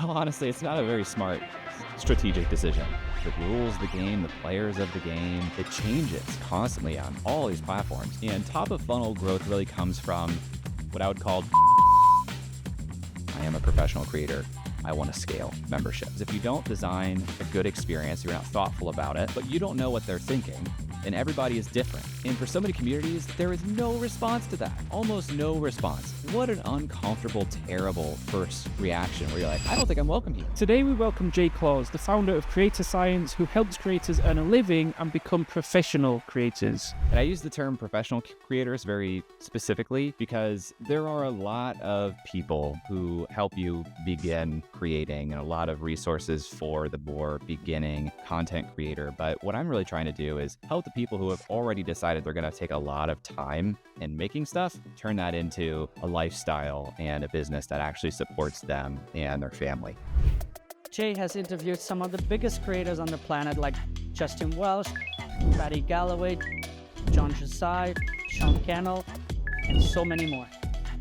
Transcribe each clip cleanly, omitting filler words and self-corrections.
Well, honestly, it's not a very smart strategic decision. The rules, the game, the players of the game, it changes constantly on all these platforms. And top of funnel growth really comes from what I would call I am a professional creator. I want to scale memberships. If you don't design a good experience, you're not thoughtful about it, but you don't know what they're thinking, and everybody is different. And for so many communities, there is no response to that. Almost no response. What an uncomfortable, terrible first reaction where you're like, I don't think I'm welcome here. Today we welcome Jay Clouse, the founder of Creator Science, who helps creators earn a living and become professional creators. And I use the term professional creators very specifically because there are a lot of people who help you begin creating and a lot of resources for the more beginning content creator. But what I'm really trying to do is help the people who have already decided they're going to take a lot of time in making stuff, turn that into a lifestyle and a business that actually supports them and their family. Jay has interviewed some of the biggest creators on the planet like Justin Welsh, Paddy Galloway, John Josiah, Sean Cannell, and so many more.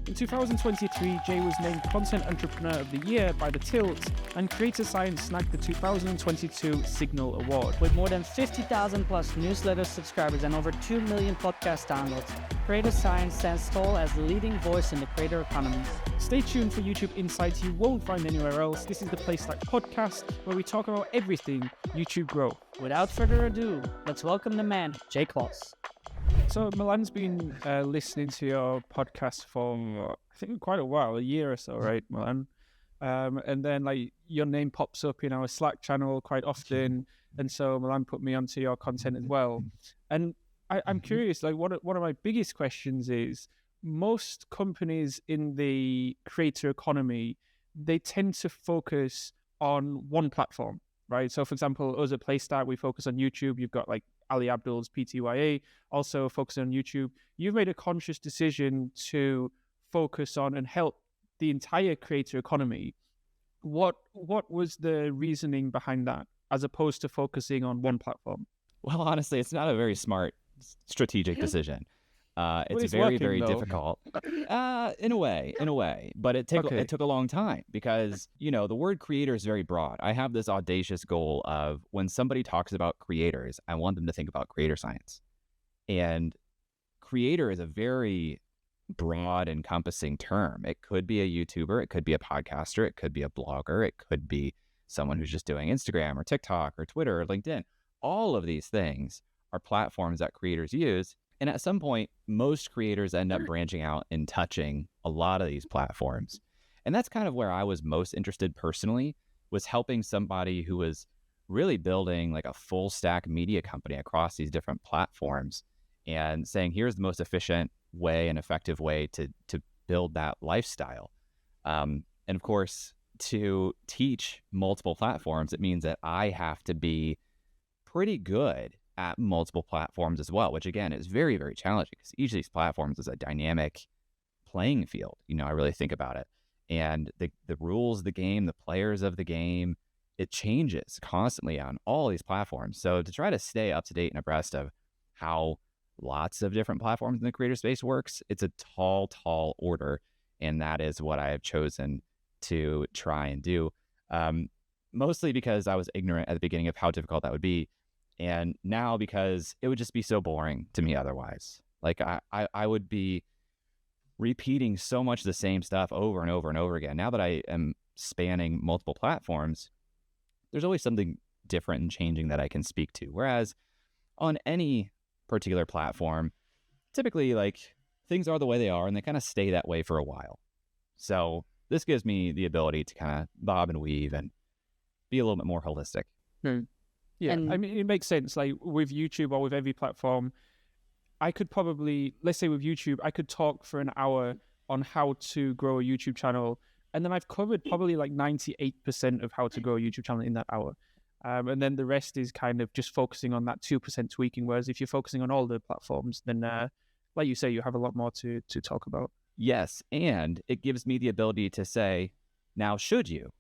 In 2023, Jay was named Content Entrepreneur of the Year by The Tilt, and Creator Science snagged the 2022 Signal Award. With more than 50,000 plus newsletter subscribers and over 2 million podcast downloads, Creator Science stands tall as the leading voice in the creator economy. Stay tuned for YouTube insights you won't find anywhere else. This is the Playstack podcast, where we talk about everything YouTube growth. Without further ado, let's welcome the man, Jay Clouse. So Milan's been listening to your podcast for, I think, quite a while, a year or so, right, Milan? And then like your name pops up in our Slack channel quite often, and so Milan put me onto your content as well. And I'm curious, like one of my biggest questions is, most companies in the creator economy, they tend to focus on one platform, right? So for example, us at Playstack, we focus on YouTube. You've got like Ali Abdul's PTYA also focusing on YouTube. You've made a conscious decision to focus on and help the entire creator economy. What was the reasoning behind that, as opposed to focusing on one platform? Well, honestly, it's not a very smart strategic decision. It's very, working, very though. difficult. In a way, but it took a long time because, the word creator is very broad. I have this audacious goal of when somebody talks about creators, I want them to think about creator science. And creator is a very broad, encompassing term. It could be a YouTuber, it could be a podcaster, it could be a blogger, it could be someone who's just doing Instagram or TikTok or Twitter or LinkedIn. All of these things are platforms that creators use. And at some point, most creators end up branching out and touching a lot of these platforms. And that's kind of where I was most interested personally, was helping somebody who was really building like a full stack media company across these different platforms and saying, here's the most efficient way and effective way to build that lifestyle. And of course, to teach multiple platforms, it means that I have to be pretty good at multiple platforms as well, which again is very, very challenging because each of these platforms is a dynamic playing field. I really think about it. And the rules of the game, the players of the game, it changes constantly on all these platforms. So to try to stay up to date and abreast of how lots of different platforms in the creator space works, it's a tall order. And that is what I have chosen to try and do. Mostly because I was ignorant at the beginning of how difficult that would be. And now because it would just be so boring to me otherwise. Like I would be repeating so much the same stuff over and over and over again. Now that I am spanning multiple platforms, there's always something different and changing that I can speak to. Whereas on any particular platform, typically like things are the way they are and they kind of stay that way for a while. So this gives me the ability to kind of bob and weave and be a little bit more holistic. Yeah, And- I mean, it makes sense. Like with YouTube or with every platform, I could probably, let's say with YouTube, I could talk for an hour on how to grow a YouTube channel. And then I've covered probably like 98% of how to grow a YouTube channel in that hour. And then the rest is kind of just focusing on that 2% tweaking. Whereas if you're focusing on all the platforms, then like you say, you have a lot more to talk about. Yes, and it gives me the ability to say, now should you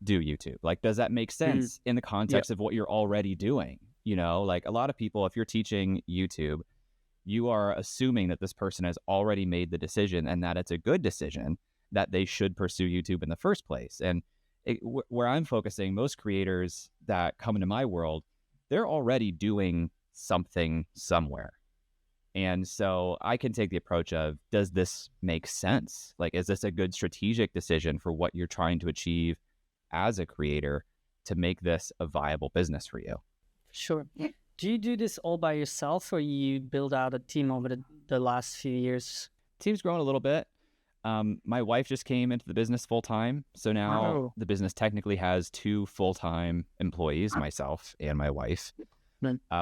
do YouTube? Like, does that make sense in the context of what you're already doing? Like a lot of people, if you're teaching YouTube, you are assuming that this person has already made the decision and that it's a good decision that they should pursue YouTube in the first place. And where I'm focusing, most creators that come into my world, they're already doing something somewhere. And so I can take the approach of, does this make sense? Like, is this a good strategic decision for what you're trying to achieve as a creator to make this a viable business for you? Sure. Do you do this all by yourself, or you build out a team over the last few years? Team's grown a little bit. My wife just came into the business full time. So now the business technically has 2 full-time employees, myself and my wife.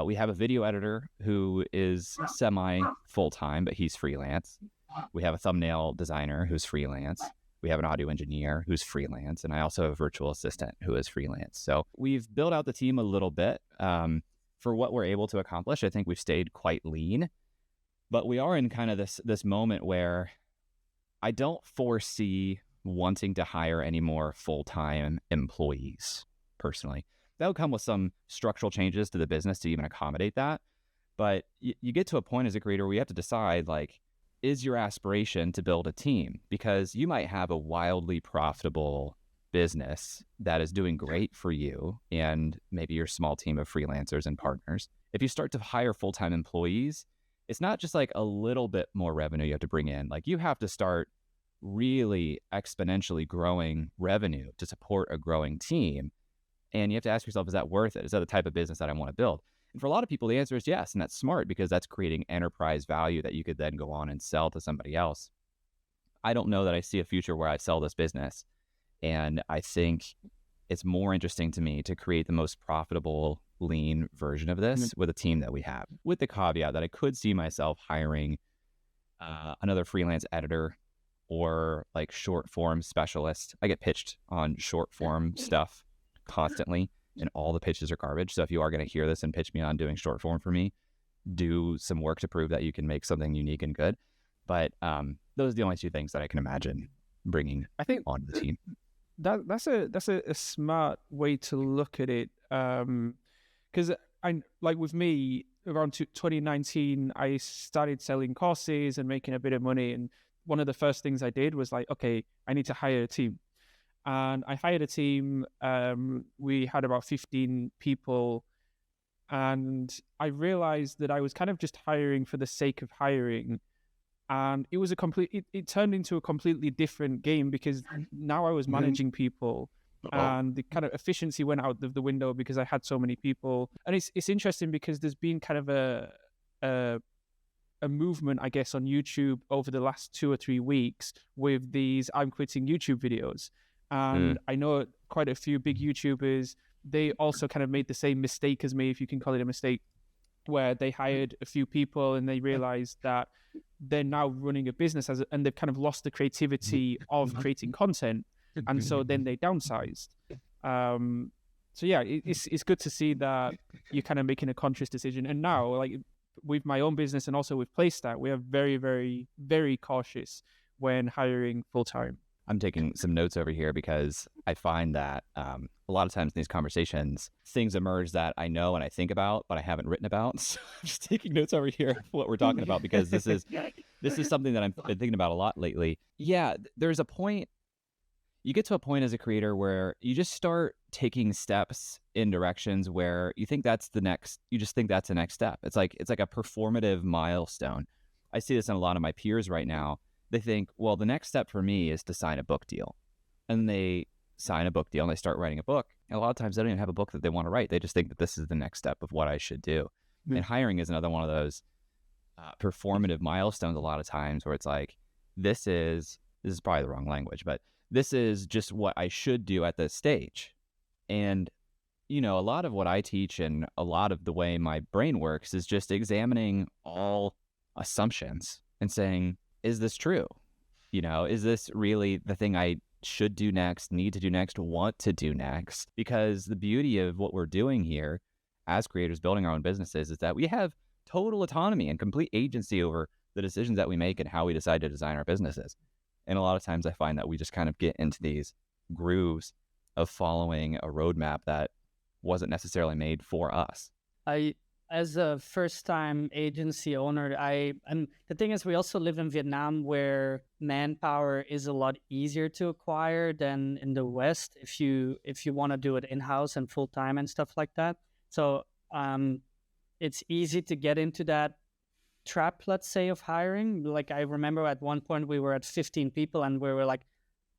We have a video editor who is semi full-time, but he's freelance. We have a thumbnail designer who's freelance. We have an audio engineer who's freelance. And I also have a virtual assistant who is freelance. So we've built out the team a little bit. For what we're able to accomplish, I think we've stayed quite lean. But we are in kind of this moment where I don't foresee wanting to hire any more full-time employees, personally. That would come with some structural changes to the business to even accommodate that. But you get to a point as a creator where you have to decide, like, is your aspiration to build a team? Because you might have a wildly profitable business that is doing great for you and maybe your small team of freelancers and partners. If you start to hire full-time employees, it's not just like a little bit more revenue you have to bring in. Like, you have to start really exponentially growing revenue to support a growing team. And you have to ask yourself, is that worth it? Is that the type of business that I want to build? And for a lot of people, the answer is yes. And that's smart, because that's creating enterprise value that you could then go on and sell to somebody else. I don't know that I see a future where I sell this business. And I think it's more interesting to me to create the most profitable, lean version of this with a team that we have, with the caveat that I could see myself hiring another freelance editor or like short form specialist. I get pitched on short form stuff constantly, and all the pitches are garbage. So if you are going to hear this and pitch me on doing short form for me, do some work to prove that you can make something unique and good. But those are the only 2 things that I can imagine bringing onto the team. That's a smart way to look at it. Because I, like with me, around 2019, I started selling courses and making a bit of money. And one of the first things I did was like, okay, I need to hire a team. And I hired a team. We had about 15 people. And I realized that I was kind of just hiring for the sake of hiring. And it was it turned into a completely different game, because now I was managing people. And the kind of efficiency went out of the window because I had so many people. And it's interesting because there's been kind of a movement, I guess, on YouTube over the last 2 or 3 weeks with these I'm quitting YouTube videos. And I know quite a few big YouTubers, they also kind of made the same mistake as me, if you can call it a mistake, where they hired a few people and they realized that they're now running a business and they've kind of lost the creativity of creating content. And so then they downsized. So yeah, it's good to see that you're kind of making a conscious decision. And now, like with my own business and also with Playstack, we are very, very, very cautious when hiring full-time. I'm taking some notes over here because I find that a lot of times in these conversations, things emerge that I know and I think about, but I haven't written about. So I'm just taking notes over here of what we're talking about, because this is something that I've been thinking about a lot lately. Yeah, there's a point. You get to a point as a creator where you just start taking steps in directions where you think that's the next step. It's like a performative milestone. I see this in a lot of my peers right now. They think, well, the next step for me is to sign a book deal. And they sign a book deal and they start writing a book. And a lot of times they don't even have a book that they want to write. They just think that this is the next step of what I should do. And hiring is another one of those performative milestones a lot of times where it's like, this is probably the wrong language, but this is just what I should do at this stage. And, you know, a lot of what I teach and a lot of the way my brain works is just examining all assumptions and saying, is this true? You know, is this really the thing I should do next, need to do next, want to do next? Because the beauty of what we're doing here as creators building our own businesses is that we have total autonomy and complete agency over the decisions that we make and how we decide to design our businesses. And a lot of times I find that we just kind of get into these grooves of following a roadmap that wasn't necessarily made for us. I as a first-time agency owner, and the thing is, we also live in Vietnam, where manpower is a lot easier to acquire than in the West if you want to do it in-house and full-time and stuff like that. So it's easy to get into that trap, let's say, of hiring. Like, I remember at one point we were at 15 people and we were like,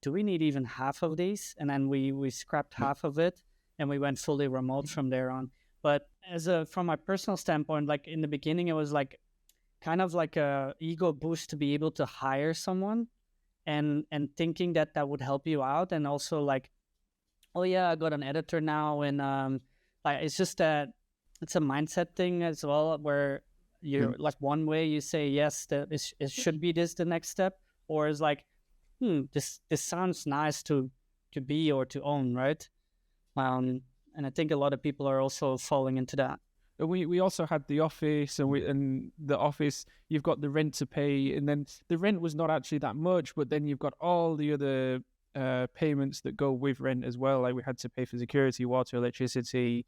do we need even half of these? And then we scrapped half of it and we went fully remote from there on. But from my personal standpoint, like in the beginning, it was like kind of like a ego boost to be able to hire someone and thinking that would help you out. And also like, oh yeah, I got an editor now. And like, it's just that it's a mindset thing as well, where you're like, one way you say, yes, that it should be this the next step, or is like, this sounds nice to be or to own, right? And I think a lot of people are also falling into that. We also had the office, and the office, you've got the rent to pay, and then the rent was not actually that much, but then you've got all the other payments that go with rent as well. Like we had to pay for security, water, electricity,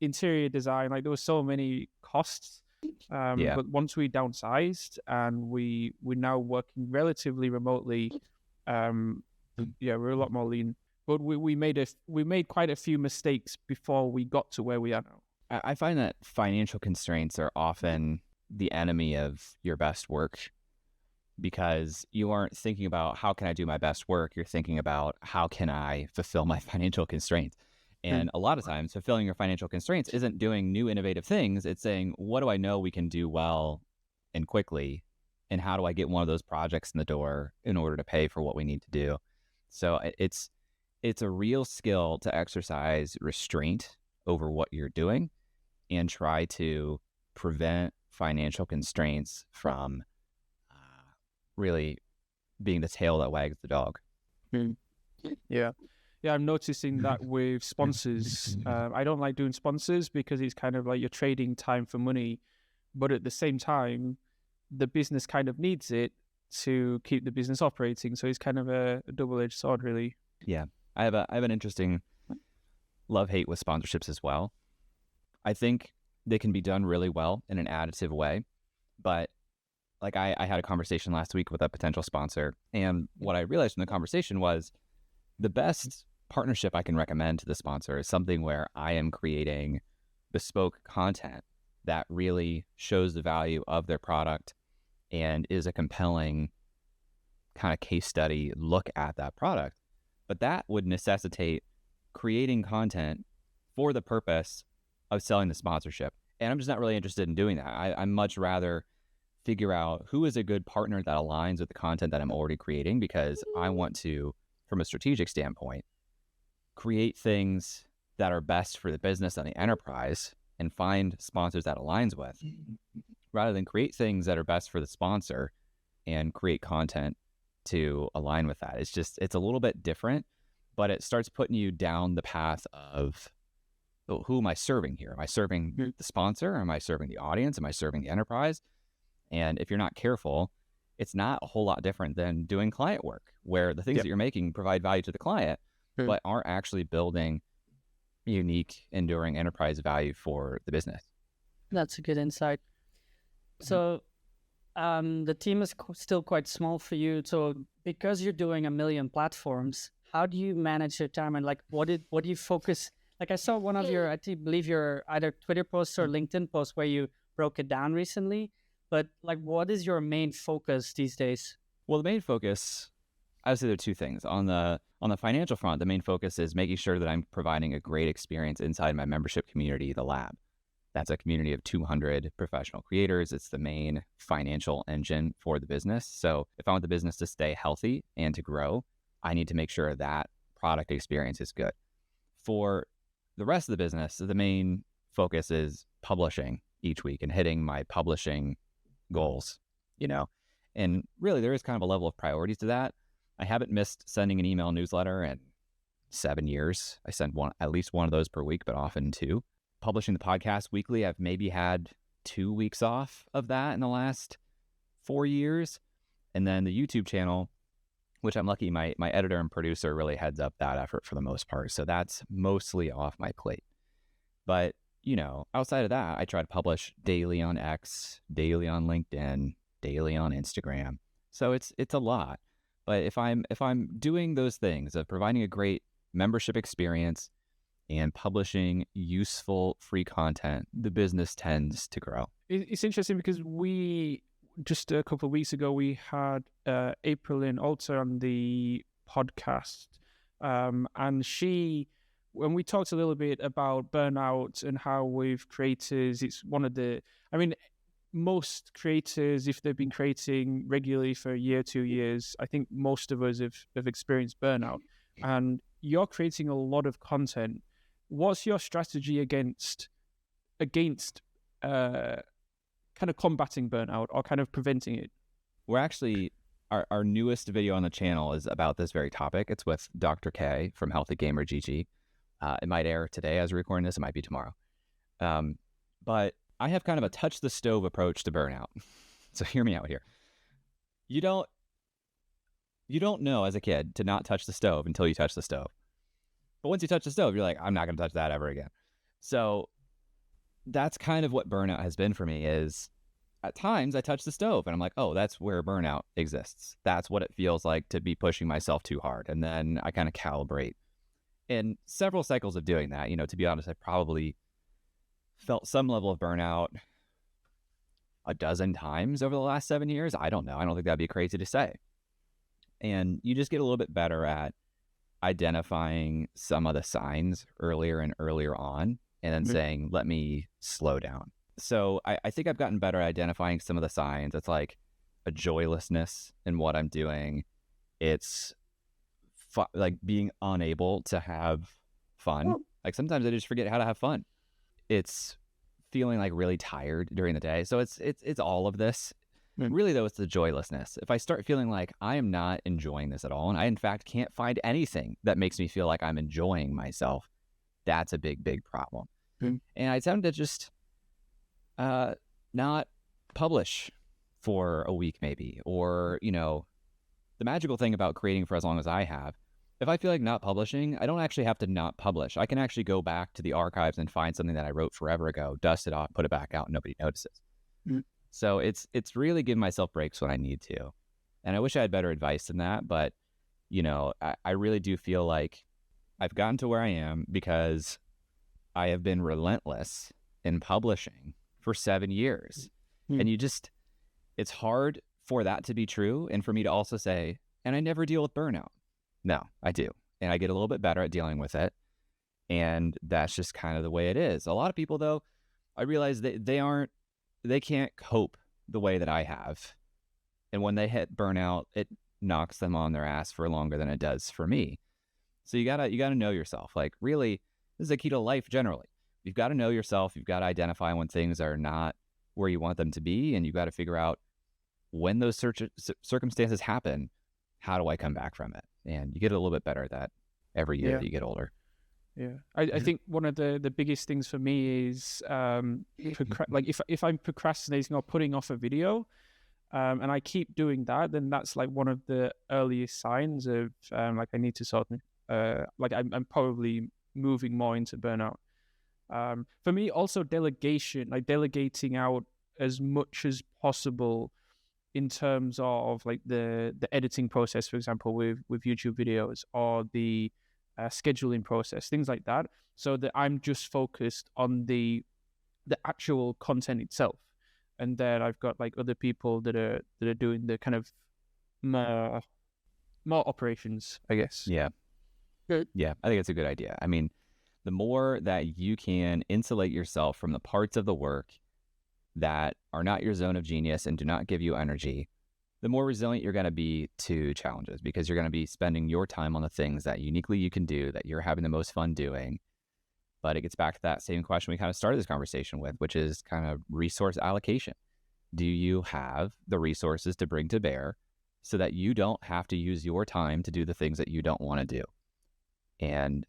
interior design. Like there were so many costs. But once we downsized and we're now working relatively remotely, we're a lot more lean. But we made quite a few mistakes before we got to where we are now. I find that financial constraints are often the enemy of your best work, because you aren't thinking about how can I do my best work. You're thinking about how can I fulfill my financial constraints. And a lot of times fulfilling your financial constraints isn't doing new innovative things. It's saying, what do I know we can do well and quickly? And how do I get one of those projects in the door in order to pay for what we need to do? So it's a real skill to exercise restraint over what you're doing and try to prevent financial constraints from really being the tail that wags the dog. Yeah, I'm noticing that with sponsors. I don't like doing sponsors because it's kind of like you're trading time for money, but at the same time, the business kind of needs it to keep the business operating. So it's kind of a double-edged sword, really. Yeah, I have an interesting love-hate with sponsorships as well. I think they can be done really well in an additive way, but like I had a conversation last week with a potential sponsor, and what I realized from the conversation was the best partnership I can recommend to the sponsor is something where I am creating bespoke content that really shows the value of their product and is a compelling kind of case study look at that product. But that would necessitate creating content for the purpose of selling the sponsorship. And I'm just not really interested in doing that. I'd much rather figure out who is a good partner that aligns with the content that I'm already creating, because I want to, from a strategic standpoint, create things that are best for the business and the enterprise and find sponsors that aligns with, rather than create things that are best for the sponsor and create content to align with that. It's a little bit different, but it starts putting you down the path of, who am I serving here? Am I serving the sponsor? Am I serving the audience? Am I serving the enterprise? And if you're not careful, it's not a whole lot different than doing client work, where the things that you're making provide value to the client, but aren't actually building unique, enduring enterprise value for the business. That's a good insight. So the team is still quite small for you. So because you're doing 1 million platforms, how do you manage your time? And like, what do you focus? Like I saw one of your, I believe your either Twitter posts or LinkedIn posts where you broke it down recently. But like, what is your main focus these days? Well, the main focus, I would say there are two things. On the financial front, the main focus is making sure that I'm providing a great experience inside my membership community, the Lab. That's a community of 200 professional creators. It's the main financial engine for the business. So if I want the business to stay healthy and to grow, I need to make sure that product experience is good. For the rest of the business, the main focus is publishing each week and hitting my publishing goals, and really there is kind of a level of priorities to that. I haven't missed sending an email newsletter in 7 years. I send at least one of those per week, but often two. Publishing the podcast weekly, I've maybe had 2 weeks off of that in the last 4 years. And then the YouTube channel, which I'm lucky my editor and producer really heads up that effort for the most part. So that's mostly off my plate. But outside of that, I try to publish daily on X, daily on LinkedIn, daily on Instagram. So it's a lot. But if I'm doing those things of providing a great membership experience and publishing useful free content, the business tends to grow. It's interesting because we just a couple of weeks ago we had April in Alter on the podcast, and when we talked a little bit about burnout and how with creators, it's one of the, most creators, if they've been creating regularly for a year, 2 years, I think most of us have experienced burnout. And you're creating a lot of content. What's your strategy against kind of combating burnout or kind of preventing it? We're actually, our newest video on the channel is about this very topic. It's with Dr. K from Healthy Gamer GG. It might air today as we're recording this. It might be tomorrow. But I have kind of a touch the stove approach to burnout. So hear me out here. You don't know as a kid to not touch the stove until you touch the stove. But once you touch the stove, you're like, I'm not going to touch that ever again. So that's kind of what burnout has been for me, is at times I touch the stove and I'm like, oh, that's where burnout exists. That's what it feels like to be pushing myself too hard. And then I kind of calibrate. In several cycles of doing that, to be honest, I probably felt some level of burnout a dozen times over the last 7 years. I don't know. I don't think that'd be crazy to say. And you just get a little bit better at identifying some of the signs earlier and earlier on, and then saying, let me slow down. So I think I've gotten better at identifying some of the signs. It's like a joylessness in what I'm doing. It's like being unable to have fun. Like sometimes I just forget how to have fun. It's feeling like really tired during the day. So it's all of this. Really, though, it's the joylessness. If I start feeling like I am not enjoying this at all, and I, in fact, can't find anything that makes me feel like I'm enjoying myself, that's a big, big problem. And I tend to just not publish for a week maybe. Or, the magical thing about creating for as long as I have, if I feel like not publishing, I don't actually have to not publish. I can actually go back to the archives and find something that I wrote forever ago, dust it off, put it back out, and nobody notices. So it's really giving myself breaks when I need to. And I wish I had better advice than that. But, I really do feel like I've gotten to where I am because I have been relentless in publishing for 7 years. And it's hard for that to be true. And for me to also say, and I never deal with burnout. No, I do. And I get a little bit better at dealing with it. And that's just kind of the way it is. A lot of people, though, I realize they can't cope the way that I have. And when they hit burnout, it knocks them on their ass for longer than it does for me. So you gotta know yourself. Like, really, this is a key to life generally. You've got to know yourself. You've got to identify when things are not where you want them to be. And you've got to figure out when those circumstances happen, how do I come back from it? And you get a little bit better at that every year that you get older. Yeah, I think one of the biggest things for me is like if I'm procrastinating or putting off a video, and I keep doing that, then that's like one of the earliest signs of like I need to sort of like I'm probably moving more into burnout. For me, also delegation, like delegating out as much as possible in terms of like the editing process, for example, with YouTube videos, or the scheduling process, things like that, so that I'm just focused on the actual content itself. And then I've got like other people that are doing the kind of more operations, I guess. Yeah. Good. Yeah, I think it's a good idea. I mean, the more that you can insulate yourself from the parts of the work that are not your zone of genius and do not give you energy, the more resilient you're going to be to challenges, because you're going to be spending your time on the things that uniquely you can do, that you're having the most fun doing. But it gets back to that same question we kind of started this conversation with, which is kind of resource allocation. Do you have the resources to bring to bear so that you don't have to use your time to do the things that you don't want to do? And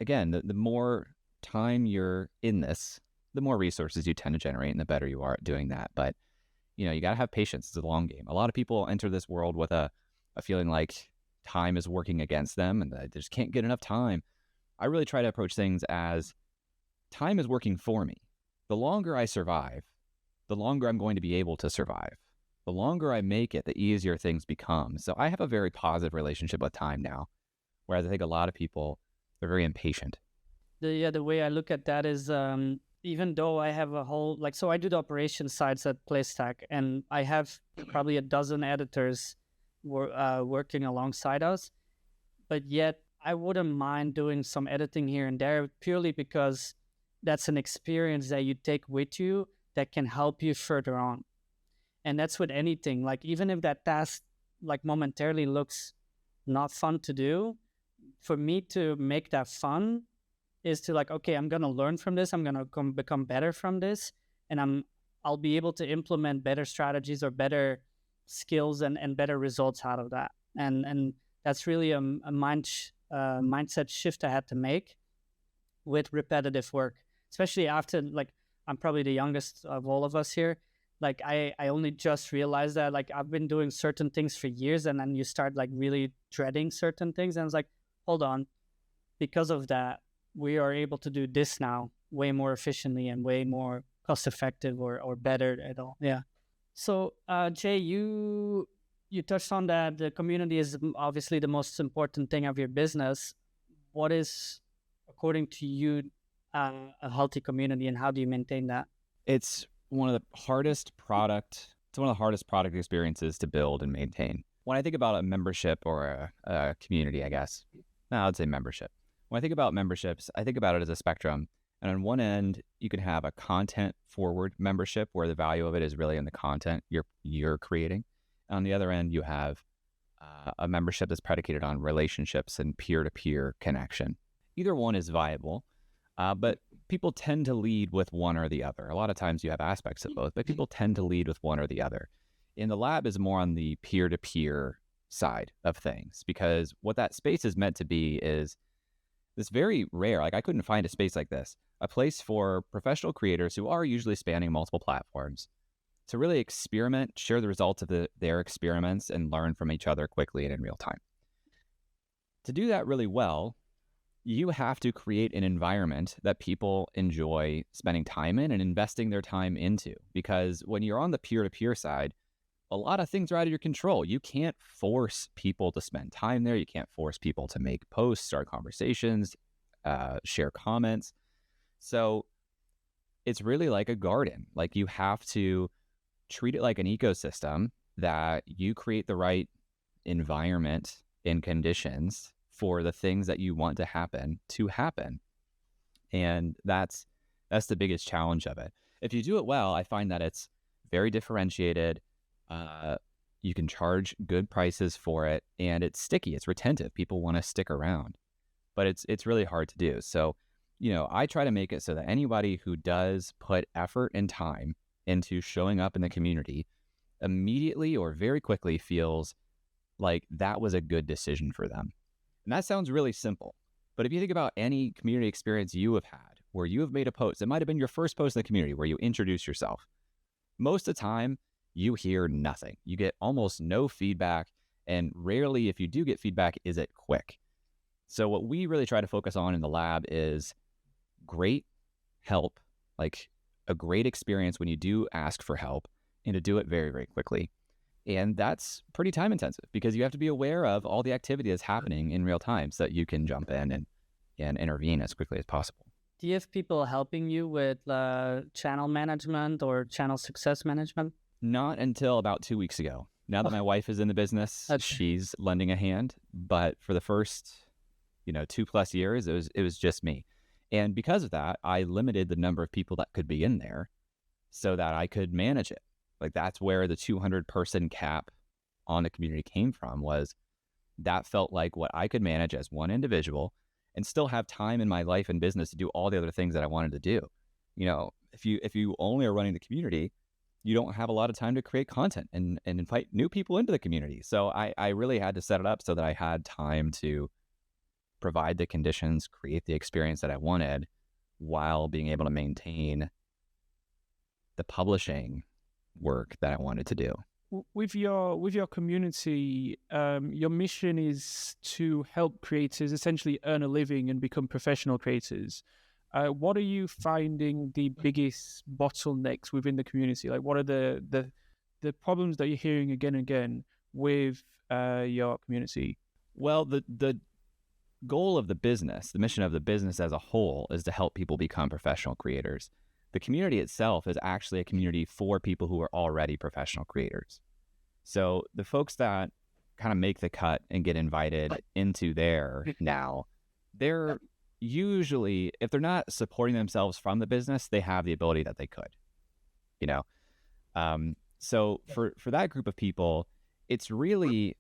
again, the more time you're in this, the more resources you tend to generate and the better you are at doing that. But, you got to have patience. It's a long game. A lot of people enter this world with a feeling like time is working against them and they just can't get enough time. I really try to approach things as time is working for me. The longer I survive, the longer I'm going to be able to survive. The longer I make it, the easier things become. So I have a very positive relationship with time now, whereas I think a lot of people, they're very impatient. The way I look at that is, even though I have a whole, so I do the operations sides at Playstack, and I have probably a dozen editors working alongside us, but yet I wouldn't mind doing some editing here and there, purely because that's an experience that you take with you that can help you further on. And that's with anything. Like, even if that task, momentarily looks not fun to do, for me to make that fun is to okay, I'm going to learn from this. I'm going to become better from this. And I'll be able to implement better strategies or better skills and better results out of that. And that's really a mindset shift I had to make with repetitive work, especially after, I'm probably the youngest of all of us here. I only just realized that, I've been doing certain things for years, and then you start really dreading certain things. And it's hold on, because of that, we are able to do this now way more efficiently and way more cost effective or better at all. Yeah. So, Jay, you touched on that the community is obviously the most important thing of your business. What is, according to you, a healthy community, and how do you maintain that? It's one of the hardest product experiences to build and maintain. When I think about a membership or a community, I guess, I would say membership. When I think about memberships, I think about it as a spectrum. And on one end, you can have a content-forward membership where the value of it is really in the content you're creating. And on the other end, you have a membership that's predicated on relationships and peer-to-peer connection. Either one is viable, but people tend to lead with one or the other. A lot of times you have aspects of both, but people tend to lead with one or the other. And the lab is more on the peer-to-peer side of things, because what that space is meant to be is this very rare, I couldn't find a space like this, a place for professional creators who are usually spanning multiple platforms to really experiment, share the results of their experiments, and learn from each other quickly and in real time. To do that really well, you have to create an environment that people enjoy spending time in and investing their time into. Because when you're on the peer-to-peer side, a lot of things are out of your control. You can't force people to spend time there. You can't force people to make posts, start conversations, share comments. So it's really like a garden. You have to treat it like an ecosystem that you create the right environment and conditions for the things that you want to happen. And that's the biggest challenge of it. If you do it well, I find that it's very differentiated. You can charge good prices for it, and it's sticky. It's retentive. People want to stick around, but it's really hard to do. So, I try to make it so that anybody who does put effort and time into showing up in the community immediately or very quickly feels like that was a good decision for them. And that sounds really simple, but if you think about any community experience you have had where you have made a post, it might have been your first post in the community where you introduce yourself. Most of the time, you hear nothing. You get almost no feedback, and rarely, if you do get feedback, is it quick. So what we really try to focus on in the lab is great help, a great experience when you do ask for help, and to do it very, very quickly. And that's pretty time intensive because you have to be aware of all the activity that's happening in real time so that you can jump in and intervene as quickly as possible. Do you have people helping you with channel management or channel success management? Not until about 2 weeks ago. Now that my wife is in the business, she's lending a hand. But for the first, 2+ years, it was just me. And because of that, I limited the number of people that could be in there so that I could manage it. That's where the 200-person cap on the community came from, was that felt like what I could manage as one individual and still have time in my life and business to do all the other things that I wanted to do. If you only are running the community, you don't have a lot of time to create content and invite new people into the community. So I really had to set it up so that I had time to provide the conditions, create the experience that I wanted, while being able to maintain the publishing work that I wanted to do. With your community, your mission is to help creators essentially earn a living and become professional creators. what are you finding the biggest bottlenecks within the community? Like, what are the problems that you're hearing again and again with your community? Well, the goal of the business, the mission of the business as a whole, is to help people become professional creators. The community itself is actually a community for people who are already professional creators. So the folks that kind of make the cut and get invited into there now, they're usually, if they're not supporting themselves from the business, they have the ability that they could, you know? So for that group of people, it's very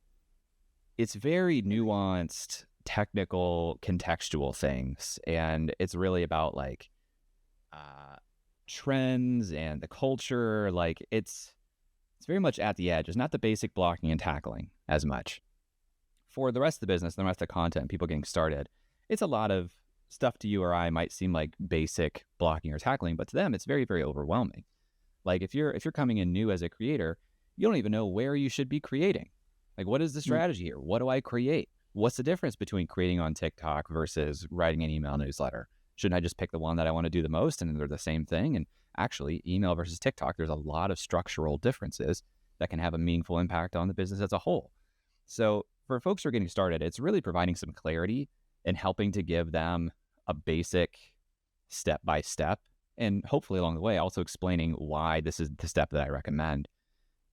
nuanced, technical, contextual things. And it's really about like trends and the culture. Like it's very much at the edge. It's not the basic blocking and tackling as much. For the rest of the business, the rest of the content, people getting started, it's a lot of stuff to you or I might seem like basic blocking or tackling, but to them, it's very, very overwhelming. Like if you're coming in new as a creator, you don't even know where you should be creating. Like, what is the strategy here? What do I create? What's the difference between creating on TikTok versus writing an email newsletter? Shouldn't I just pick the one that I want to do the most and they're the same thing? And actually, email versus TikTok, there's a lot of structural differences that can have a meaningful impact on the business as a whole. So for folks who are getting started, it's really providing some clarity and helping to give them a basic step-by-step, and hopefully along the way also explaining why this is the step that I recommend.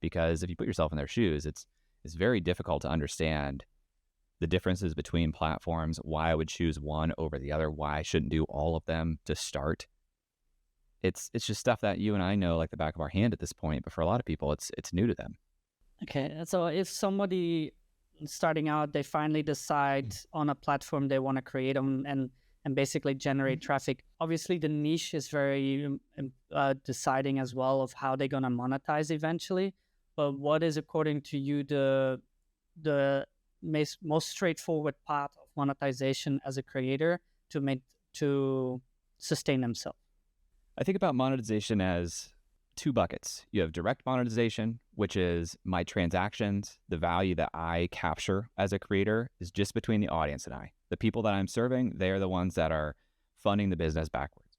Because if you put yourself in their shoes, it's very difficult to understand the differences between platforms, why I would choose one over the other, why I shouldn't do all of them to start. It's just stuff that you and I know like the back of our hand at this point, but for a lot of people, it's new to them. Okay, so if somebody starting out, they finally decide on a platform they want to create them and basically generate traffic. Obviously, the niche is very deciding as well of how they're going to monetize eventually. But what is, according to you, the most straightforward path of monetization as a creator to sustain themselves? I think about monetization as two buckets. You have direct monetization, which is my transactions, the value that I capture as a creator is just between the audience and I. The people that I'm serving, they are the ones that are funding the business backwards.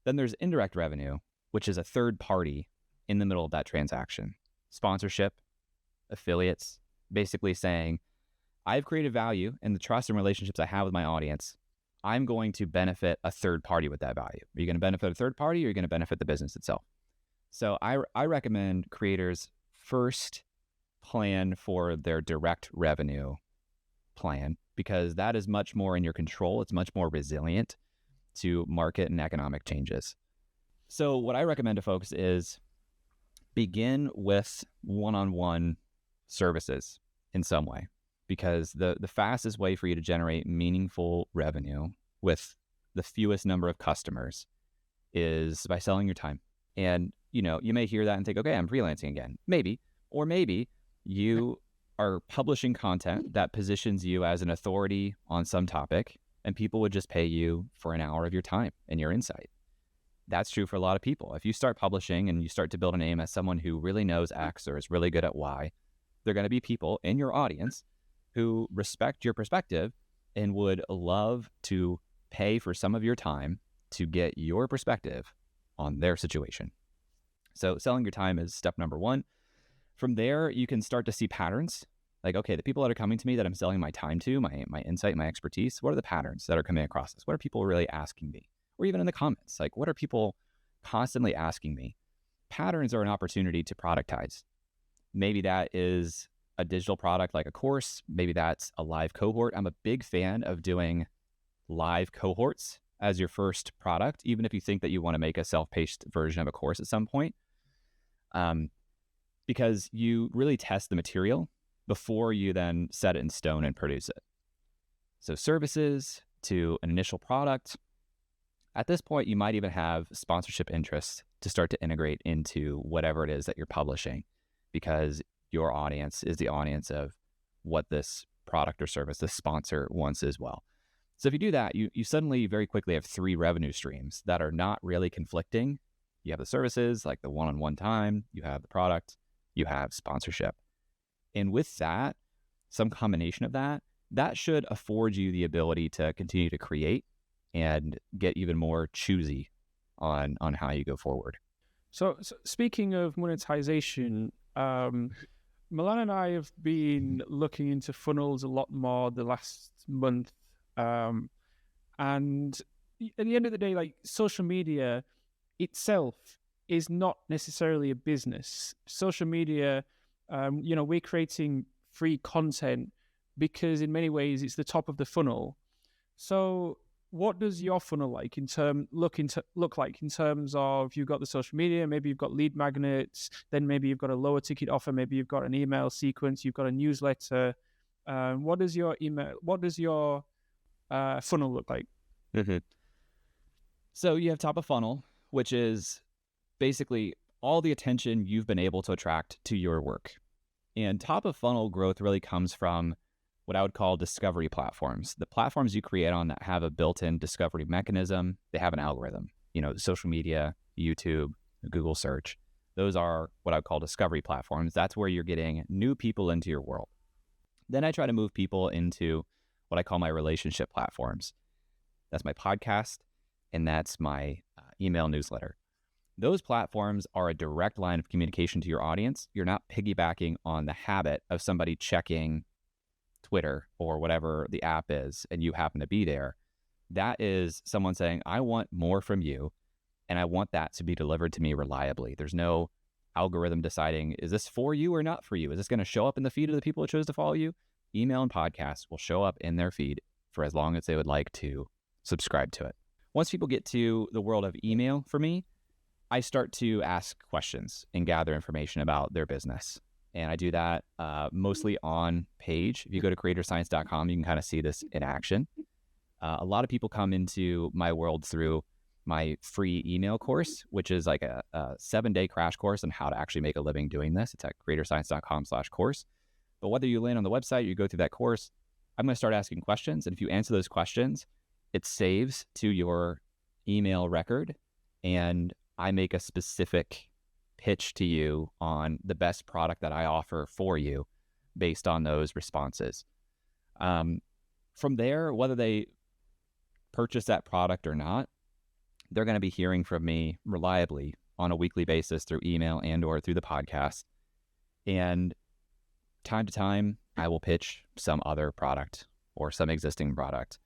Then there's indirect revenue, which is a third party in the middle of that transaction. Sponsorship, affiliates, basically saying, I've created value in the trust and relationships I have with my audience. I'm going to benefit a third party with that value. Are you going to benefit a third party or are you going to benefit the business itself? So I recommend creators first plan for their direct revenue plan because that is much more in your control. It's much more resilient to market and economic changes. So what I recommend to folks is begin with one-on-one services in some way, because the fastest way for you to generate meaningful revenue with the fewest number of customers is by selling your time. And, you know, you may hear that and think, okay, I'm freelancing again. Maybe, or maybe you are publishing content that positions you as an authority on some topic and people would just pay you for an hour of your time and your insight. That's true for a lot of people. If you start publishing and you start to build a name as someone who really knows X or is really good at Y, there are going to be people in your audience who respect your perspective and would love to pay for some of your time to get your perspective on their situation. So selling your time is step number one. From there, you can start to see patterns. Like, okay, the people that are coming to me that I'm selling my time to, my insight, my expertise, what are the patterns that are coming across this? What are people really asking me? Or even in the comments, like what are people constantly asking me? Patterns are an opportunity to productize. Maybe that is a digital product like a course. Maybe that's a live cohort. I'm a big fan of doing live cohorts as your first product, even if you think that you want to make a self-paced version of a course at some point, because you really test the material before you then set it in stone and produce it. So services to an initial product. At this point, you might even have sponsorship interests to start to integrate into whatever it is that you're publishing, because your audience is the audience of what this product or service the sponsor wants as well. So if you do that, you suddenly very quickly have 3 revenue streams that are not really conflicting. You have the services, like the one-on-one time, you have the product, you have sponsorship. And with that, some combination of that should afford you the ability to continue to create and get even more choosy on how you go forward. So speaking of monetization, Milan and I have been looking into funnels a lot more the last month. And at the end of the day, like, social media itself is not necessarily a business. Social media, we're creating free content because in many ways it's the top of the funnel. So what does your funnel look like in terms of, you've got the social media, maybe you've got lead magnets, then maybe you've got a lower ticket offer, maybe you've got an email sequence, you've got a newsletter. What does your funnel look like? Mm-hmm. So you have top of funnel, which is basically all the attention you've been able to attract to your work. And top of funnel growth really comes from what I would call discovery platforms. The platforms you create on that have a built-in discovery mechanism, they have an algorithm. Social media, YouTube, Google search, those are what I would call discovery platforms. That's where you're getting new people into your world. Then I try to move people into what I call my relationship platforms. That's my podcast, and that's my email newsletter. Those platforms are a direct line of communication to your audience. You're not piggybacking on the habit of somebody checking Twitter or whatever the app is, and you happen to be there. That is someone saying, I want more from you, and I want that to be delivered to me reliably. There's no algorithm deciding, is this for you or not for you? Is this going to show up in the feed of the people who chose to follow you? Email and podcasts will show up in their feed for as long as they would like to subscribe to it. Once people get to the world of email for me, I start to ask questions and gather information about their business. And I do that mostly on page. If you go to creatorscience.com, you can kind of see this in action. A lot of people come into my world through my free email course, which is like a 7-day crash course on how to actually make a living doing this. It's at creatorscience.com/course. But whether you land on the website or you go through that course, I'm going to start asking questions. And if you answer those questions, it saves to your email record. And I make a specific pitch to you on the best product that I offer for you based on those responses. From there, whether they purchase that product or not, they're going to be hearing from me reliably on a weekly basis through email and or through the podcast. And time to time, I will pitch some other product or some existing product.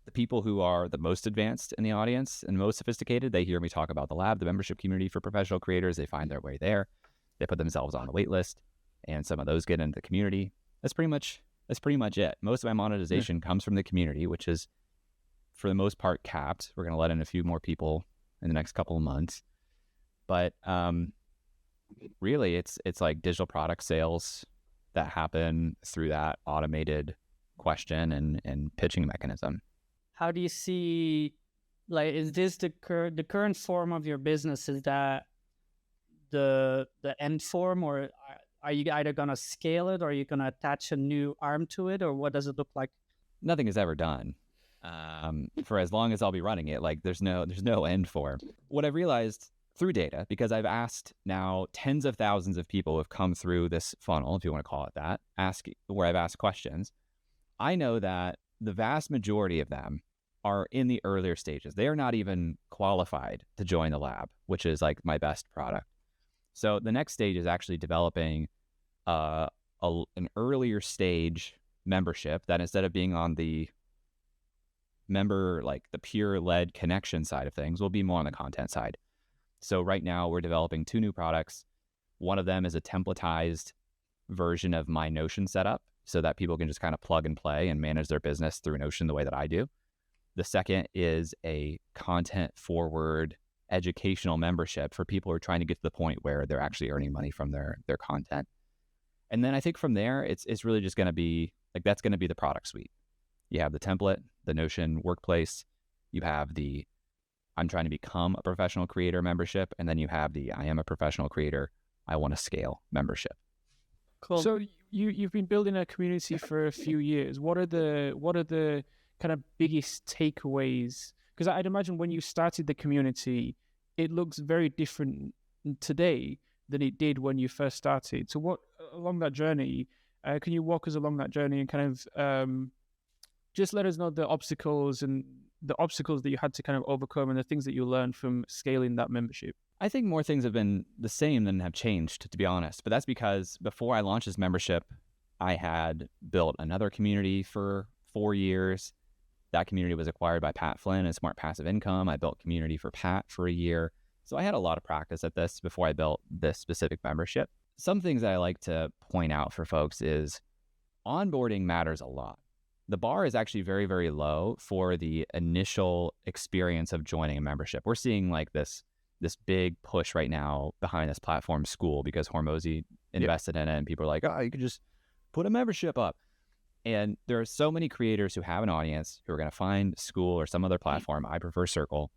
The people who are the most advanced in the audience and most sophisticated, they hear me talk about the lab, the membership community for professional creators. They find their way there. They put themselves on the wait list, and some of those get into the community. That's pretty much it. Most of my monetization comes from the community, which is for the most part capped. We're going to let in a few more people in the next couple of months. But really, it's like digital product sales that happen through that automated question and pitching mechanism. How do you see, like, is this the current form of your business? Is that the end form, or are you either going to scale it, or are you going to attach a new arm to it, or what does it look like? Nothing is ever done. For as long as I'll be running it, like there's no end form. What I've realized through data, because I've asked now tens of thousands of people who have come through this funnel, if you want to call it that, where I've asked questions, I know that the vast majority of them are in the earlier stages. They are not even qualified to join the lab, which is like my best product. So the next stage is actually developing an earlier stage membership that, instead of being on the member, like the peer led connection side of things, will be more on the content side. So right now we're developing 2 new products. One of them is a templatized version of my Notion setup so that people can just kind of plug and play and manage their business through Notion the way that I do. The second is a content forward educational membership for people who are trying to get to the point where they're actually earning money from their content. And then I think from there, it's really just going to be like, that's going to be the product suite. You have the template, the Notion workplace, you have the I'm trying to become a professional creator membership, and then you have the I am a professional creator, I want to scale membership. Cool. So you've been building a community for a few years. What are the kind of biggest takeaways? Because I'd imagine when you started the community, it looks very different today than it did when you first started. So what, along that journey, can you walk us along that journey and kind of just let us know the obstacles and the obstacles that you had to kind of overcome and the things that you learned from scaling that membership? I think more things have been the same than have changed, to be honest. But that's because before I launched this membership, I had built another community for 4 years. That community was acquired by Pat Flynn and Smart Passive Income. I built community for Pat for a year. So I had a lot of practice at this before I built this specific membership. Some things that I like to point out for folks is onboarding matters a lot. The bar is actually very, very low for the initial experience of joining a membership. We're seeing like this big push right now behind this platform School because Hormozy invested in it, and people are like, oh, you could just put a membership up. And there are so many creators who have an audience who are going to find School or some other platform. I prefer Circle.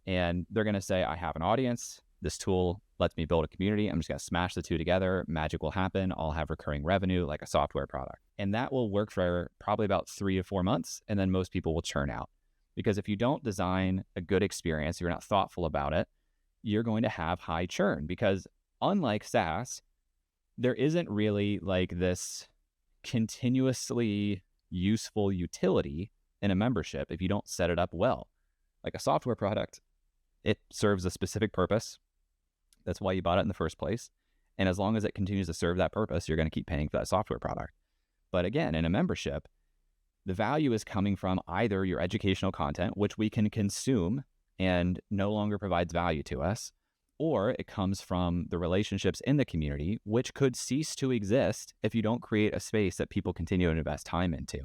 And they're going to say, I have an audience. This tool lets me build a community. I'm just going to smash the two together. Magic will happen. I'll have recurring revenue like a software product. And that will work for probably about 3 to 4 months. And then most people will churn out. Because if you don't design a good experience, you're not thoughtful about it, you're going to have high churn. Because unlike SaaS, there isn't really like this continuously useful utility in a membership if you don't set it up well. Like a software product, it serves a specific purpose. That's why you bought it in the first place. And as long as it continues to serve that purpose, you're going to keep paying for that software product. But again, in a membership, the value is coming from either your educational content, which we can consume and no longer provides value to us, or it comes from the relationships in the community, which could cease to exist if you don't create a space that people continue to invest time into.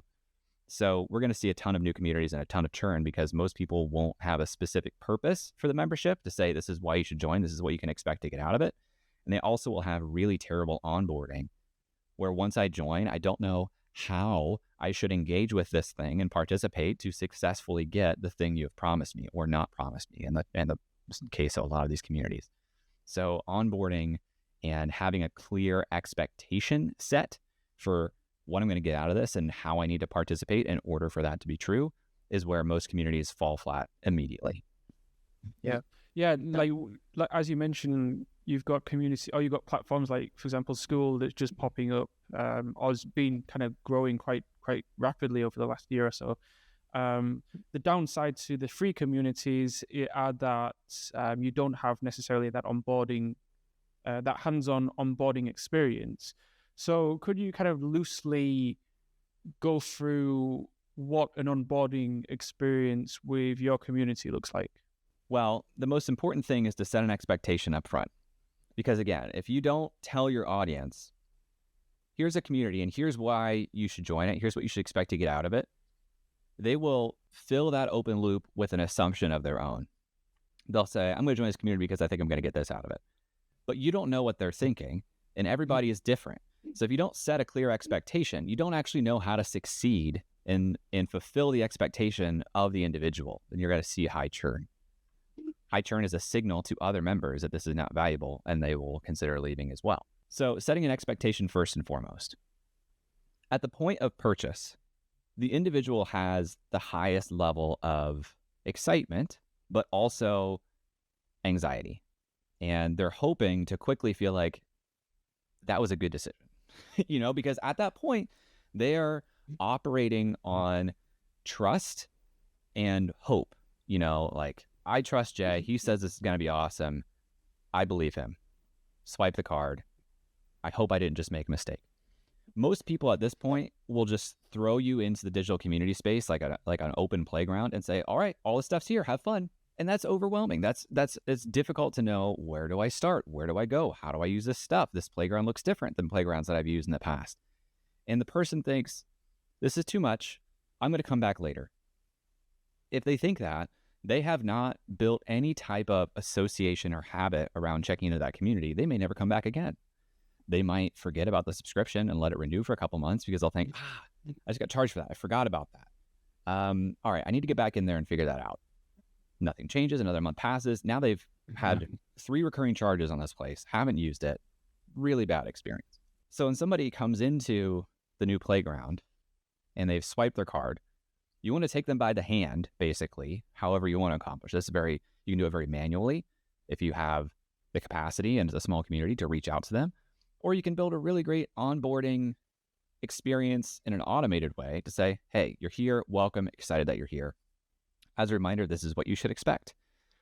So we're going to see a ton of new communities and a ton of churn because most people won't have a specific purpose for the membership to say, this is why you should join. This is what you can expect to get out of it. And they also will have really terrible onboarding where once I join, I don't know how I should engage with this thing and participate to successfully get the thing you have promised me or not promised me in the case of a lot of these communities. So onboarding and having a clear expectation set for what I'm going to get out of this and how I need to participate in order for that to be true is where most communities fall flat immediately. Yeah. Like as you mentioned, you've got community, or you've got platforms like, for example, School that's just popping up, or has been kind of growing quite rapidly over the last year or so. The downside to the free communities are that you don't have necessarily that onboarding, that hands-on onboarding experience. So could you kind of loosely go through what an onboarding experience with your community looks like? Well, the most important thing is to set an expectation up front. Because again, if you don't tell your audience, here's a community and here's why you should join it, here's what you should expect to get out of it, they will fill that open loop with an assumption of their own. They'll say, I'm going to join this community because I think I'm going to get this out of it. But you don't know what they're thinking, and everybody is different. So if you don't set a clear expectation, you don't actually know how to succeed and fulfill the expectation of the individual, then you're going to see high churn. High churn is a signal to other members that this is not valuable, and they will consider leaving as well. So setting an expectation first and foremost. At the point of purchase, the individual has the highest level of excitement, but also anxiety. And they're hoping to quickly feel like that was a good decision, because at that point, they are operating on trust and hope. Like, I trust Jay. He says this is going to be awesome. I believe him. Swipe the card. I hope I didn't just make a mistake. Most people at this point will just throw you into the digital community space like an open playground and say, all right, all this stuff's here. Have fun. And that's overwhelming. It's difficult to know, where do I start? Where do I go? How do I use this stuff? This playground looks different than playgrounds that I've used in the past. And the person thinks, this is too much. I'm going to come back later. If they think that, they have not built any type of association or habit around checking into that community. They may never come back again. They might forget about the subscription and let it renew for a couple months because they'll think, I just got charged for that. I forgot about that. All right, I need to get back in there and figure that out. Nothing changes. Another month passes. Now they've had 3 recurring charges on this place, haven't used it. Really bad experience. So when somebody comes into the new playground and they've swiped their card, you want to take them by the hand, basically, however you want to accomplish this. You can do it very manually if you have the capacity and it's a small community to reach out to them, or you can build a really great onboarding experience in an automated way to say, hey, you're here, welcome, excited that you're here. As a reminder, this is what you should expect.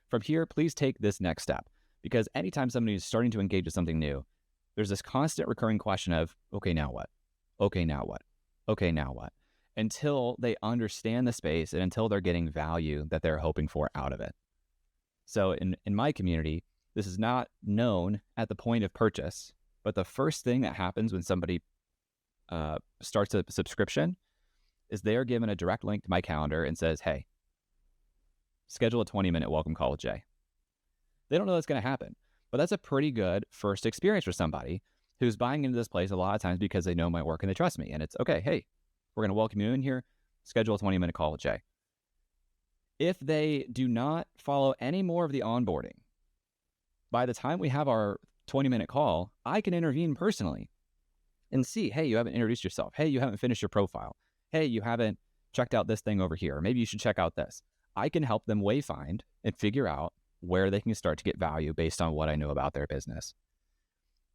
From here, please take this next step, because anytime somebody is starting to engage with something new, there's this constant recurring question of, okay, now what? Okay, now what? Okay, now what? Until they understand the space and until they're getting value that they're hoping for out of it. So in my community, this is not known at the point of purchase, but the first thing that happens when somebody starts a subscription is they are given a direct link to my calendar and says, hey, schedule a 20-minute welcome call with Jay. They don't know that's going to happen, but that's a pretty good first experience for somebody who's buying into this place a lot of times because they know my work and they trust me. And it's, okay, hey, we're going to welcome you in here, schedule a 20-minute call with Jay. If they do not follow any more of the onboarding, by the time we have our 20-minute call, I can intervene personally and see, hey, you haven't introduced yourself. Hey, you haven't finished your profile. Hey, you haven't checked out this thing over here. Or maybe you should check out this. I can help them wayfind and figure out where they can start to get value based on what I know about their business.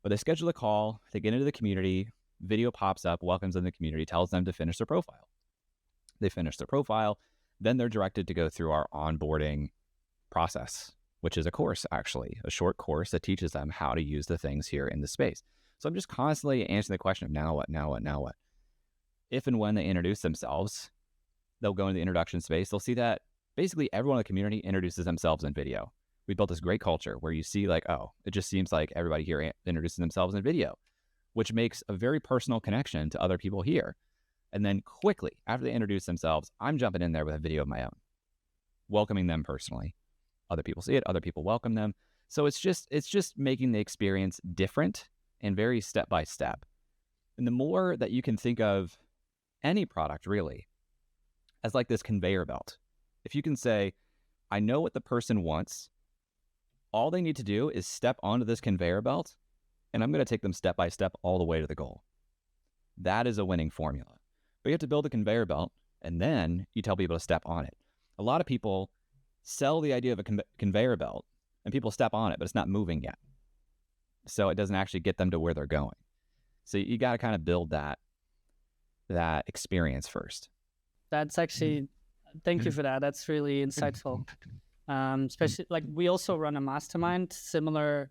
But they schedule a call, they get into the community, video pops up, welcomes them to the community, tells them to finish their profile. They finish their profile, then they're directed to go through our onboarding process, which is a course, actually, a short course that teaches them how to use the things here in the space. So I'm just constantly answering the question of now what, now what, now what? If and when they introduce themselves, they'll go into the introduction space. They'll see that basically everyone in the community introduces themselves in video. We built this great culture where you see like, oh, it just seems like everybody here introduces themselves in video, which makes a very personal connection to other people here. And then quickly, after they introduce themselves, I'm jumping in there with a video of my own, welcoming them personally. Other people see it, other people welcome them. So it's just making the experience different and very step by step. And the more that you can think of any product really as like this conveyor belt, if you can say, I know what the person wants, all they need to do is step onto this conveyor belt, and I'm going to take them step by step all the way to the goal. That is a winning formula. But you have to build a conveyor belt, and then you tell people to step on it. A lot of people sell the idea of a conveyor belt, and people step on it, but it's not moving yet. So it doesn't actually get them to where they're going. So you got to kind of build that experience first. That's actually, thank you for that. That's really insightful. Especially like we also run a mastermind similar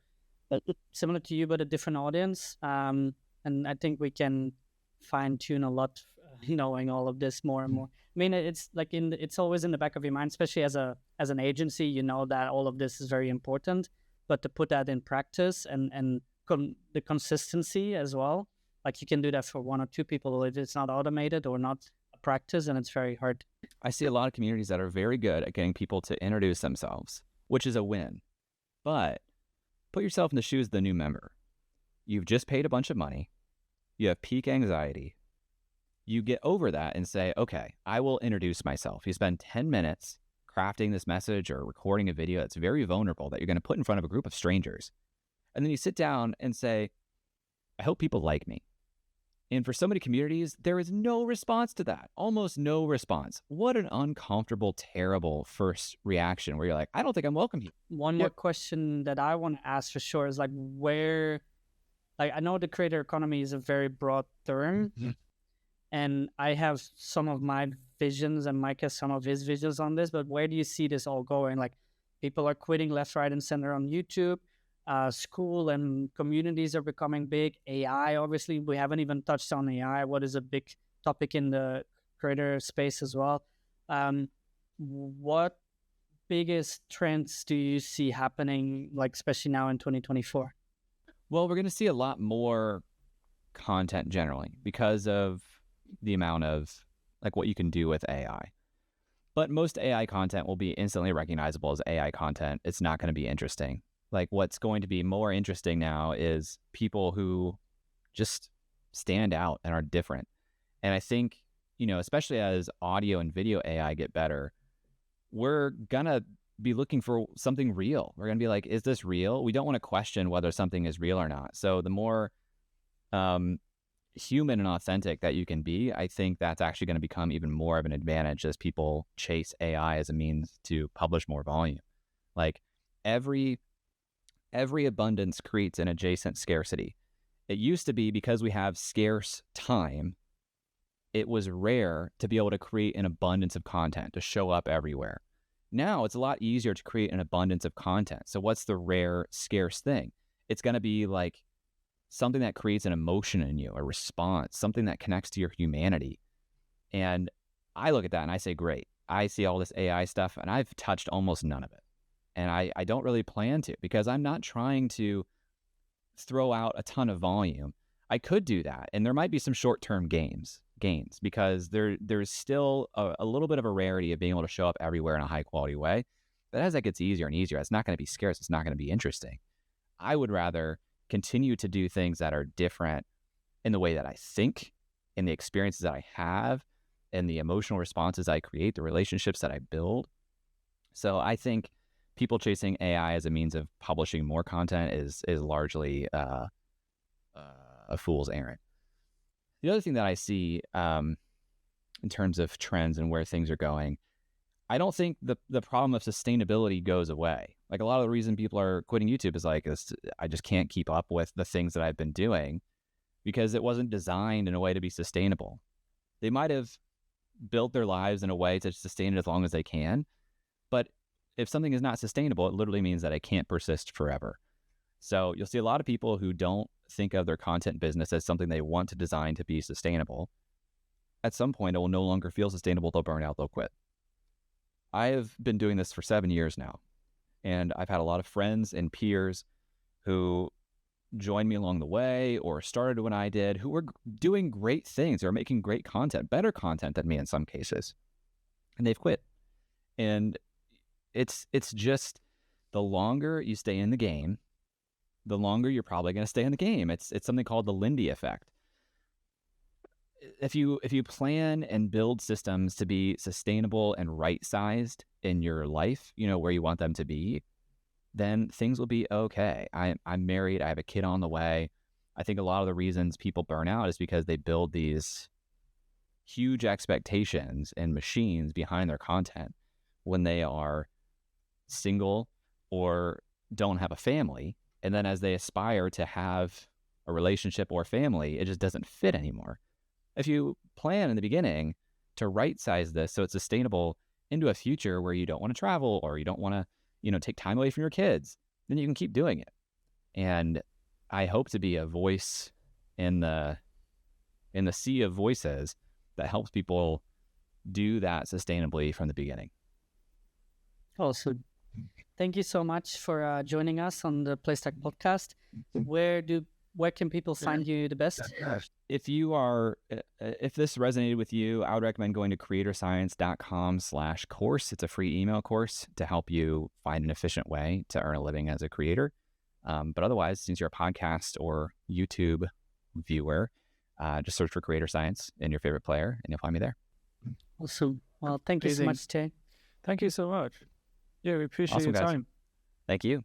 to you, but a different audience. And I think we can fine tune a lot, knowing all of this more and more. I mean, it's like it's always in the back of your mind, especially as an agency, you know that all of this is very important, but to put that in practice and the consistency as well, like you can do that for one or two people if it's not automated or not a practice, and it's very hard. I see a lot of communities that are very good at getting people to introduce themselves, which is a win. But put yourself in the shoes of the new member. You've just paid a bunch of money. You have peak anxiety. You get over that and say, okay, I will introduce myself. You spend 10 minutes crafting this message or recording a video that's very vulnerable that you're going to put in front of a group of strangers. And then you sit down and say, I hope people like me. And for so many communities, there is no response to that. Almost no response. What an uncomfortable, terrible first reaction where you're like, I don't think I'm welcome here. One more question that I want to ask for sure is like I know the creator economy is a very broad term. Mm-hmm. And I have some of my visions and Mike has some of his visions on this, but where do you see this all going? Like people are quitting left, right, and center on YouTube. School and communities are becoming big. AI, obviously, we haven't even touched on AI. What is a big topic in the creator space as well? What biggest trends do you see happening, like especially now in 2024? Well, we're going to see a lot more content generally because of the amount of like what you can do with AI. But most AI content will be instantly recognizable as AI content. It's not going to be interesting. Like what's going to be more interesting now is people who just stand out and are different. And I think, especially as audio and video AI get better, we're going to be looking for something real. We're going to be like, is this real? We don't want to question whether something is real or not. So the more human and authentic that you can be, I think that's actually going to become even more of an advantage as people chase AI as a means to publish more volume. Like every abundance creates an adjacent scarcity. It used to be because we have scarce time, it was rare to be able to create an abundance of content to show up everywhere. Now it's a lot easier to create an abundance of content. So what's the rare, scarce thing? It's going to be like something that creates an emotion in you, a response, something that connects to your humanity. And I look at that and I say, great. I see all this AI stuff and I've touched almost none of it. And I don't really plan to, because I'm not trying to throw out a ton of volume. I could do that. And there might be some short-term gains because there's still a little bit of a rarity of being able to show up everywhere in a high quality way. But as that gets easier and easier, it's not going to be scarce. It's not going to be interesting. I would rather continue to do things that are different in the way that I think, in the experiences that I have, and the emotional responses I create, the relationships that I build. So I think people chasing AI as a means of publishing more content is largely a fool's errand. The other thing that I see in terms of trends and where things are going, I don't think the problem of sustainability goes away. Like, a lot of the reason people are quitting YouTube is like, I just can't keep up with the things that I've been doing because it wasn't designed in a way to be sustainable. They might have built their lives in a way to sustain it as long as they can, but if something is not sustainable, it literally means that it can't persist forever. So you'll see a lot of people who don't think of their content business as something they want to design to be sustainable. At some point, it will no longer feel sustainable. They'll burn out, they'll quit. I have been doing this for 7 years now, and I've had a lot of friends and peers who joined me along the way or started when I did, who were doing great things. They're making great content, better content than me in some cases, and they've quit. And it's just, the longer you stay in the game, the longer you're probably going to stay in the game. It's something called the Lindy effect. If you plan and build systems to be sustainable and right-sized in your life, where you want them to be, then things will be okay. I'm married. I have a kid on the way. I think a lot of the reasons people burn out is because they build these huge expectations and machines behind their content when they are single or don't have a family. And then as they aspire to have a relationship or family, it just doesn't fit anymore. If you plan in the beginning to right-size this so it's sustainable into a future where you don't want to travel or you don't want to, take time away from your kids, then you can keep doing it. And I hope to be a voice in the sea of voices that helps people do that sustainably from the beginning. Awesome. Thank you so much for joining us on the Playstack podcast. Where can people find you the best? If this resonated with you, I would recommend going to creatorscience.com/course. It's a free email course to help you find an efficient way to earn a living as a creator. But otherwise, since you're a podcast or YouTube viewer, just search for Creator Science in your favorite player and you'll find me there. Awesome. Well, thank you so much, Jay. Thank you so much. Yeah, we appreciate your time. Thank you.